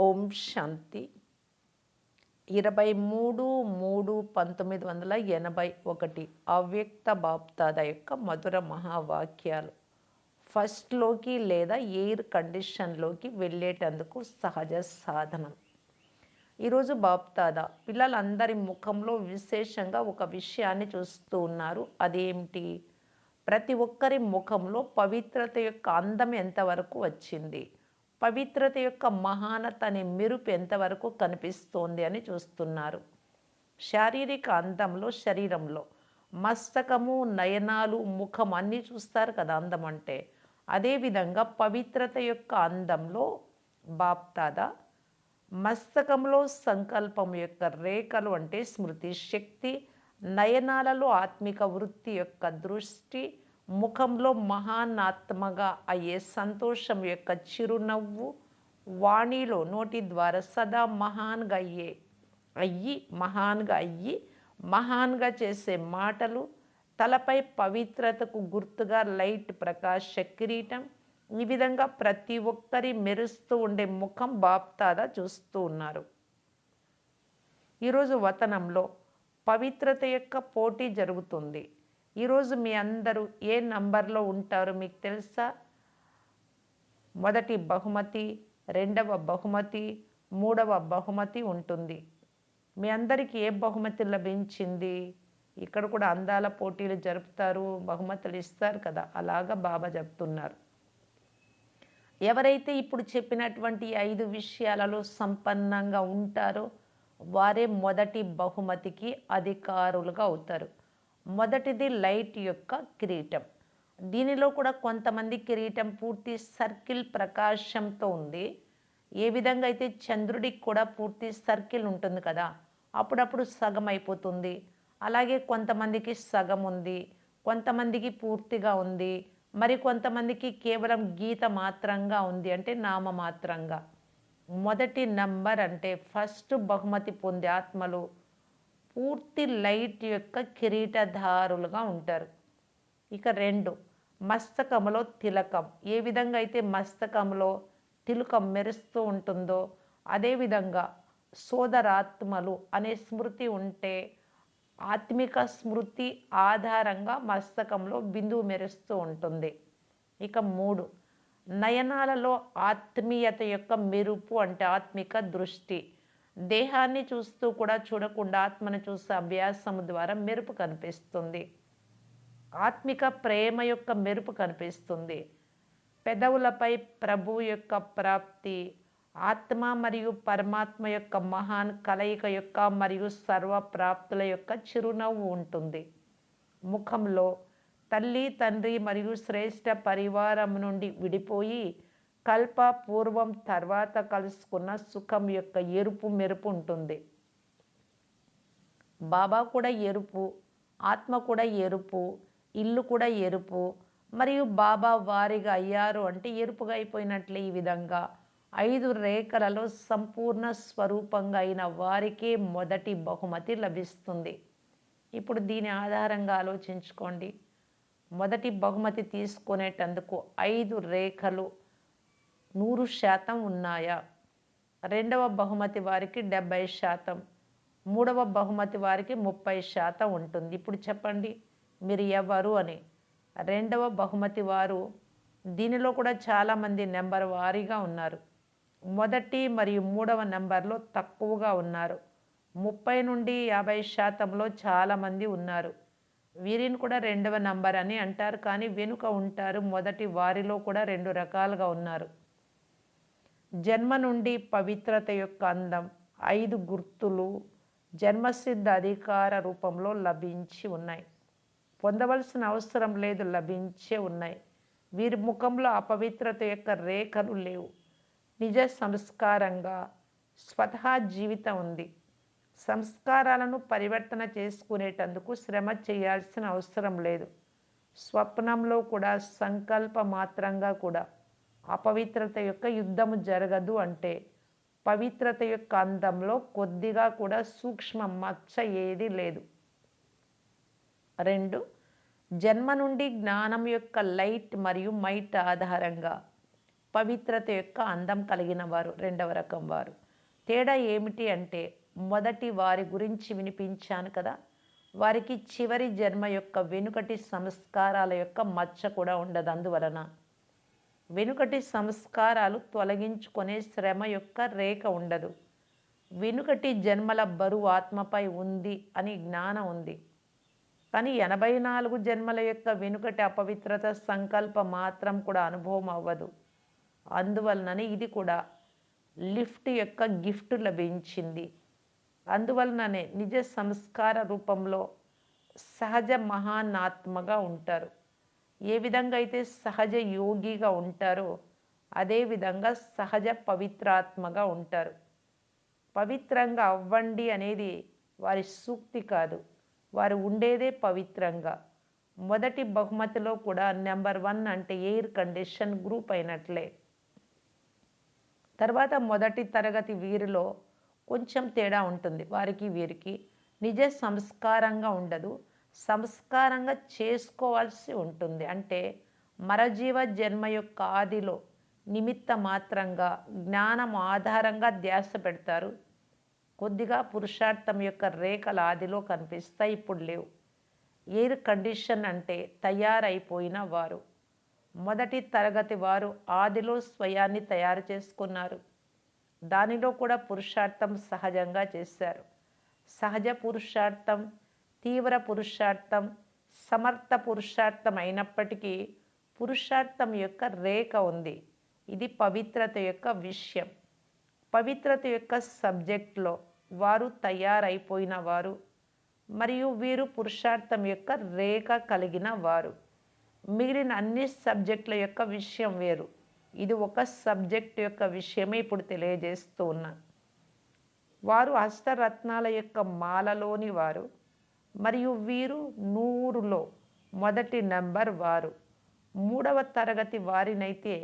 ఓం శాంతి 23/3/1981 అవ్యక్త బాప్దాద యొక్క మధుర మహావాక్యాలు. ఫస్ట్లోకి లేదా ఎయిర్ కండిషన్లోకి వెళ్ళేటందుకు సహజ సాధనం. ఈరోజు బాప్దాద పిల్లలందరి ముఖంలో విశేషంగా ఒక విషయాన్ని చూస్తూ ఉన్నారు. అదేమిటి? ప్రతి ఒక్కరి ముఖంలో పవిత్రత యొక్క అందం ఎంతవరకు వచ్చింది, పవిత్రత యొక్క మహానత అనే మెరుపు ఎంతవరకు కనిపిస్తోంది అని చూస్తున్నారు. శారీరక అందంలో శరీరంలో మస్తకము, నయనాలు, ముఖం అన్నీ చూస్తారు కదా అందం అంటే. అదేవిధంగా పవిత్రత యొక్క అందంలో బాప్దాద మస్తకంలో సంకల్పం యొక్క రేఖలు అంటే స్మృతి శక్తి, నయనాలలో ఆత్మిక వృత్తి యొక్క దృష్టి, ముఖంలో మహానాత్మగా అయ్యే సంతోషం యొక్క చిరునవ్వు, వాణిలో నోటి ద్వారా సదా మహాన్గా మహాన్గా చేసే మాటలు, తలపై పవిత్రతకు గుర్తుగా లైట్ ప్రకాశ కిరీటం. ఈ విధంగా ప్రతి ఒక్కరి మెరుస్తూ ఉండే ముఖం బాప్దాద చూస్తూ ఉన్నారు. ఈరోజు వతనంలో పవిత్రత యొక్క పోటీ జరుగుతుంది. ఈరోజు మీ అందరూ ఏ నంబర్లో ఉంటారో మీకు తెలుసా? మొదటి బహుమతి, రెండవ బహుమతి, మూడవ బహుమతి ఉంటుంది. మీ అందరికీ ఏ బహుమతి లభించింది? ఇక్కడ కూడా అందాల పోటీలు జరుపుతారు, బహుమతులు ఇస్తారు కదా, అలాగా బాబా చెప్తున్నారు. ఎవరైతే ఇప్పుడు చెప్పినటువంటి 5 విషయాలలో సంపన్నంగా ఉంటారో వారే మొదటి బహుమతికి అధికారులుగా అవుతారు. మొదటిది లైట్ యొక్క కిరీటం. దీనిలో కూడా కొంతమంది కిరీటం పూర్తి సర్కిల్ ప్రకాశంతో ఉంది. ఏ విధంగా అయితే చంద్రుడికి కూడా పూర్తి సర్కిల్ ఉంటుంది కదా, అప్పుడప్పుడు సగం అయిపోతుంది. అలాగే కొంతమందికి సగం ఉంది, కొంతమందికి పూర్తిగా ఉంది, మరి కొంతమందికి కేవలం గీత మాత్రంగా ఉంది, అంటే నామమాత్రంగా. మొదటి నంబర్ అంటే ఫస్ట్ బహుమతి పొందే ఆత్మలు పూర్తి లైట్ యొక్క కిరీటధారులుగా ఉంటారు. ఇక 2, మస్తకములో తిలకం. ఏ విధంగా అయితే మస్తకంలో తిలకం మెరుస్తూ ఉంటుందో అదేవిధంగా సోదరాత్మలు అనే స్మృతి ఉంటే ఆత్మిక స్మృతి ఆధారంగా మస్తకంలో బిందువు మెరుస్తూ ఉంటుంది. ఇక 3, నయనాలలో ఆత్మీయత యొక్క మెరుపు అంటే ఆత్మిక దృష్టి. దేహాన్ని చూస్తూ కూడా చూడకుండా ఆత్మను చూసే అభ్యాసం ద్వారా మెరుపు కనిపిస్తుంది. ఆత్మిక ప్రేమ యొక్క మెరుపు కనిపిస్తుంది. పెదవులపై ప్రభు యొక్క ప్రాప్తి, ఆత్మ మరియు పరమాత్మ యొక్క మహాన్ కలయిక యొక్క మరియు సర్వ ప్రాప్తుల యొక్క చిరునవ్వు ఉంటుంది. ముఖంలో తల్లి, తండ్రి మరియు శ్రేష్ఠ పరివారం నుండి విడిపోయి కల్ప పూర్వం తర్వాత కలుసుకున్న సుఖం యొక్క ఎరుపు మెరుపు ఉంటుంది. బాబా కూడా ఎరుపు, ఆత్మ కూడా ఎరుపు, ఇల్లు కూడా ఎరుపు, మరియు బాబా వారిగా అయ్యారు అంటే ఎరుపుగా అయిపోయినట్లే. ఈ విధంగా 5 రేఖలలో సంపూర్ణ స్వరూపంగా అయిన వారికే మొదటి బహుమతి లభిస్తుంది. ఇప్పుడు దీని ఆధారంగా ఆలోచించుకోండి. మొదటి బహుమతి తీసుకునేటందుకు 5 రేఖలు 100% ఉన్నాయా? రెండవ బహుమతి వారికి 70%, మూడవ బహుమతి వారికి 30% ఉంటుంది. ఇప్పుడు చెప్పండి మీరు ఎవరు అని. రెండవ బహుమతి వారు దీనిలో కూడా చాలామంది నెంబర్ వారీగా ఉన్నారు. మొదటి మరియు మూడవ నెంబర్లో తక్కువగా ఉన్నారు. 30 నుండి 50%లో చాలామంది ఉన్నారు. వీరిని కూడా రెండవ నంబర్ అని అంటారు, కానీ వెనుక ఉంటారు. మొదటి వారిలో కూడా 2 రకాలుగా ఉన్నారు. జన్మ నుండి పవిత్రత యొక్క అందం 5 గుర్తులు జన్మసిద్ధ అధికార రూపంలో లభించి ఉన్నాయి. పొందవలసిన అవసరం లేదు, లభించే ఉన్నాయి. వీరి ముఖంలో అపవిత్రత యొక్క రేఖలు లేవు. నిజ సంస్కారంగా స్వతహా జీవితం ఉంది. సంస్కారాలను పరివర్తన చేసుకునేటందుకు శ్రమ చేయాల్సిన అవసరం లేదు. స్వప్నంలో కూడా సంకల్ప మాత్రంగా కూడా అపవిత్రత యొక్క యుద్ధము జరగదు. అంటే పవిత్రత యొక్క అందంలో కొద్దిగా కూడా సూక్ష్మ మచ్చ ఏది లేదు. 2, జన్మ నుండి జ్ఞానం యొక్క లైట్ మరియు మైట్ ఆధారంగా పవిత్రత యొక్క అందం కలిగిన వారు రెండవ రకం వారు. తేడా ఏమిటి అంటే, మొదటి వారి గురించి వినిపించాను కదా, వారికి చివరి జన్మ యొక్క వెనుకటి సంస్కారాల యొక్క మచ్చ కూడా ఉండదు. అందువలన వెనుకటి సంస్కారాలు తొలగించుకునే శ్రమ యొక్క రేఖ ఉండదు. వెనుకటి జన్మల బరువు ఆత్మపై ఉంది అని జ్ఞానం ఉంది. కానీ 84 జన్మల యొక్క వెనుకటి అపవిత్రత సంకల్పం మాత్రం కూడా అనుభవం అవ్వదు. అందువలననే ఇది కూడా లిఫ్ట్ యొక్క గిఫ్ట్ లభించింది. అందువలననే నిజ సంస్కార రూపంలో సహజ మహానాత్మగా ఉంటారు. ఏ విధంగా అయితే సహజ యోగిగా ఉంటారో అదేవిధంగా సహజ పవిత్రాత్మగా ఉంటారు. పవిత్రంగా అవ్వండి అనేది వారి సూక్తి కాదు, వారు ఉండేదే పవిత్రంగా. మొదటి బహుమతిలో కూడా నెంబర్ 1 అంటే ఎయిర్ కండిషన్ గ్రూప్ అయినట్లే. తర్వాత మొదటి తరగతి వీరిలో కొంచెం తేడా ఉంటుంది. వారికి వీరికి నిజ సంస్కారంగా ఉండదు, సంస్కారంగా చేసుకోవాల్సి ఉంటుంది. అంటే మరజీవ జన్మ యొక్క ఆదిలో నిమిత్త మాత్రంగా జ్ఞానం ఆధారంగా ధ్యాస పెడతారు. కొద్దిగా పురుషార్థం యొక్క రేఖల ఆదిలో కనిపిస్తాయి, ఇప్పుడు లేవు. ఎయిర్ కండిషన్ అంటే తయారైపోయిన వారు. మొదటి తరగతి వారు ఆదిలో స్వయాన్ని తయారు చేసుకున్నారు. దానిలో కూడా పురుషార్థం సహజంగా చేశారు. సహజ పురుషార్థం, తీవ్ర పురుషార్థం, సమర్థ పురుషార్థం అయినప్పటికీ పురుషార్థం యొక్క రేఖ ఉంది. ఇది పవిత్రత యొక్క విషయం. పవిత్రత యొక్క సబ్జెక్ట్లో వారు తయారైపోయిన వారు మరియు వీరు పురుషార్థం యొక్క రేఖ కలిగిన వారు. మిగిలిన అన్ని సబ్జెక్టుల యొక్క విషయం వేరు. ఇది ఒక సబ్జెక్ట్ యొక్క విషయమే ఇప్పుడు తెలియజేస్తూ ఉన్నా. వారు హస్తరత్నాల యొక్క మాలలోని వారు మరియు వీరు 100లో మొదటి నెంబర్ వారు. 3వ తరగతి వారినైతే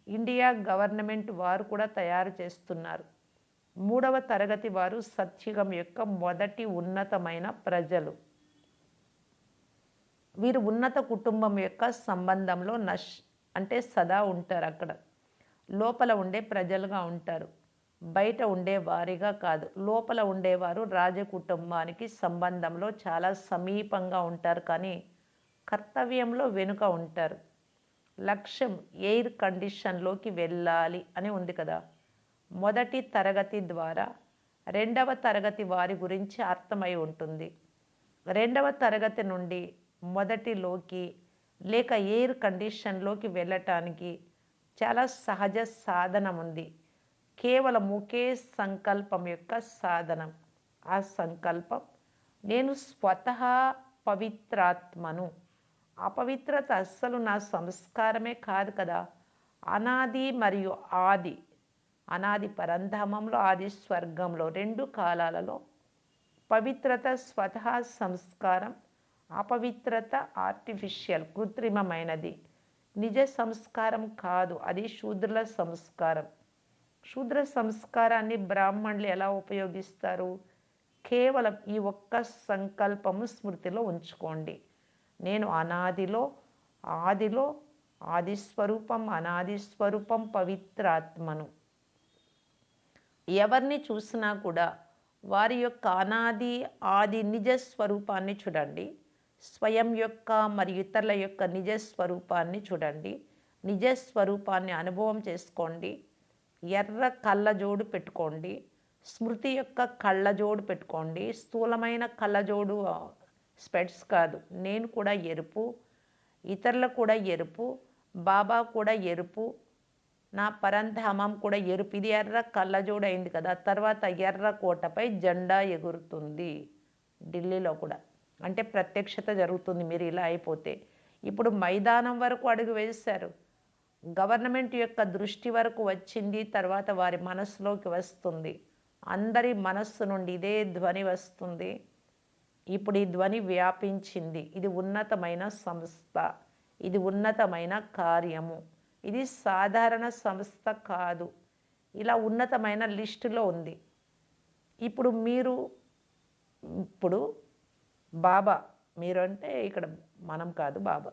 ఇండియా గవర్నమెంట్ వారు కూడా తయారు చేస్తున్నారు. 3వ తరగతి వారు సత్యుగం యొక్క మొదటి ఉన్నతమైన ప్రజలు. వీరు ఉన్నత కుటుంబం యొక్క సంబంధంలో అంటే సదా ఉంటారు. అక్కడ లోపల ఉండే ప్రజలుగా ఉంటారు, బయట ఉండే వారిగా కాదు. లోపల ఉండేవారు రాజకుటుంబానికి సంబంధంలో చాలా సమీపంగా ఉంటారు, కానీ కర్తవ్యంలో వెనుక ఉంటారు. లక్ష్యం ఎయిర్ కండిషన్లోకి వెళ్ళాలి అని ఉంది కదా. మొదటి తరగతి ద్వారా 2వ తరగతి వారి గురించి అర్థమై ఉంటుంది. 2వ తరగతి నుండి మొదటిలోకి లేక ఎయిర్ కండిషన్లోకి వెళ్ళటానికి చాలా సహజ సాధనం ఉంది. కేవలం ఒకే సంకల్పం యొక్క సాధనం. ఆ సంకల్పం, నేను స్వతహా పవిత్రాత్మను. అపవిత్రత అస్సలు నా సంస్కారమే కాదు కదా. అనాది మరియు ఆది, అనాది పరంధామంలో, ఆది స్వర్గంలో, 2 కాలాలలో పవిత్రత స్వతహా సంస్కారం, అపవిత్రత ఆర్టిఫిషియల్ కృత్రిమమైనది. నిజ సంస్కారం కాదు, అది శూద్రుల సంస్కారం. శూద్ర సంస్కారాన్ని బ్రాహ్మణులు ఎలా ఉపయోగిస్తారు? కేవలం ఈ ఒక్క సంకల్పము స్మృతిలో ఉంచుకోండి. నేను అనాదిలో, ఆదిలో, ఆది స్వరూపం, అనాది స్వరూపం, పవిత్రాత్మను. ఎవరిని చూసినా కూడా వారి యొక్క అనాది ఆది నిజ స్వరూపాన్ని చూడండి. స్వయం యొక్క మరియు ఇతరుల యొక్క నిజ స్వరూపాన్ని చూడండి. నిజ స్వరూపాన్ని అనుభవం చేసుకోండి. ఎర్ర కళ్ళజోడు పెట్టుకోండి. స్మృతి యొక్క కళ్ళజోడు పెట్టుకోండి. స్థూలమైన కళ్ళజోడు, స్పెట్స్ కాదు. నేను కూడా ఎరుపు, ఇతరులు కూడా ఎరుపు, బాబా కూడా ఎరుపు, నా పరంధామం కూడా ఎరుపు. ఇది ఎర్ర కళ్ళజోడు అయింది కదా. తర్వాత ఎర్ర కోటపై జెండా ఎగురుతుంది ఢిల్లీలో కూడా. అంటే ప్రత్యక్షత జరుగుతుంది మీరు ఇలా అయిపోతే. ఇప్పుడు మైదానం వరకు అడుగు వేశారు. గవర్నమెంట్ యొక్క దృష్టి వరకు వచ్చింది, తర్వాత వారి మనస్సులోకి వస్తుంది. అందరి మనస్సు నుండి ఇదే ధ్వని వస్తుంది. ఇప్పుడు ఈ ధ్వని వ్యాపించింది. ఇది ఉన్నతమైన సంస్థ, ఇది ఉన్నతమైన కార్యము, ఇది సాధారణ సంస్థ కాదు. ఇలా ఉన్నతమైన లిస్టులో ఉంది. ఇప్పుడు మీరు, ఇప్పుడు బాబా, మీరు అంటే ఇక్కడ మనం కాదు, బాబా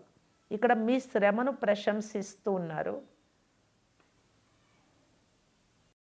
ఇక్కడ మీ శ్రమను ప్రశంసిస్తూ ఉన్నారు.